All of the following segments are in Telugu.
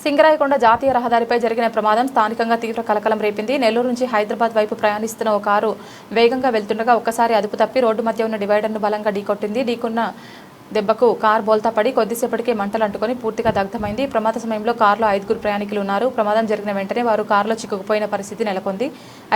సింగరాయకొండ జాతీయ రహదారిపై జరిగిన ప్రమాదం స్థానికంగా తీవ్ర కలకలం రేపింది. నెల్లూరు నుంచి హైదరాబాద్ వైపు ప్రయాణిస్తున్న ఓ కారు వేగంగా వెళ్తుండగా ఒక్కసారి అదుపు తప్పి రోడ్డు మధ్య ఉన్న డివైడర్ను బలంగా ఢీకొట్టింది. ఢీకొన్న దెబ్బకు కారు బోల్తా పడి కొద్దిసేపటికే మంటలు అంటుకొని పూర్తిగా దగ్ధమైంది. ప్రమాద సమయంలో కారులో 5 ప్రయాణికులు ఉన్నారు. ప్రమాదం జరిగిన వెంటనే వారు కారులో చిక్కుకుపోయిన పరిస్థితి నెలకొంది.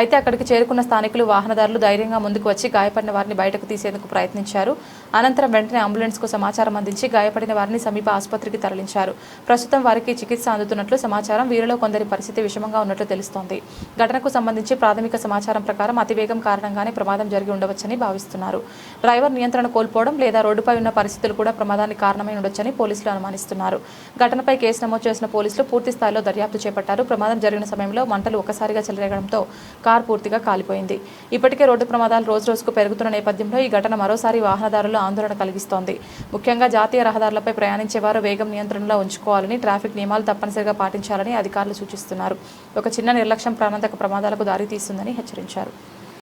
అయితే అక్కడికి చేరుకున్న స్థానికులు, వాహనదారులు ధైర్యంగా ముందుకు వచ్చి గాయపడిన వారిని బయటకు తీసేందుకు ప్రయత్నించారు. అనంతరం వెంటనే అంబులెన్స్కు సమాచారం అందించి గాయపడిన వారిని సమీప ఆసుపత్రికి తరలించారు. ప్రస్తుతం వారికి చికిత్స అందుతున్నట్లు సమాచారం. వీరిలో కొందరి పరిస్థితి విషమంగా ఉన్నట్లు తెలుస్తోంది. ఘటనకు సంబంధించి ప్రాథమిక సమాచారం ప్రకారం అతివేగం కారణంగానే ప్రమాదం జరిగి ఉండవచ్చని భావిస్తున్నారు. డ్రైవర్ నియంత్రణ కోల్పోవడం లేదా రోడ్డుపై ఉన్న పరిస్థితులు కూడా ప్రమాదానికి కారణమై ఉండొచ్చని పోలీసులు అనుమానిస్తున్నారు. ఘటనపై కేసు నమోదు చేసిన పోలీసులు పూర్తి స్థాయిలో దర్యాప్తు చేపట్టారు. ప్రమాదం జరిగిన సమయంలో మంటలు ఒక్కసారిగా చెలరేగడంతో కారు పూర్తిగా కాలిపోయింది. ఇప్పటికే రోడ్డు ప్రమాదాలు రోజురోజుకు పెరుగుతున్న నేపథ్యంలో ఈ ఘటన మరోసారి వాహనదారులు ఆందోళన కలిగిస్తోంది. ముఖ్యంగా జాతీయ రహదారులపై ప్రయాణించేవారు వేగం నియంత్రణలో ఉంచుకోవాలని, ట్రాఫిక్ నియమాలు తప్పనిసరిగా పాటించాలని అధికారులు సూచిస్తున్నారు. ఒక చిన్న నిర్లక్ష్యం ప్రాణాంతక ప్రమాదాలకు దారితీస్తుందని హెచ్చరించారు.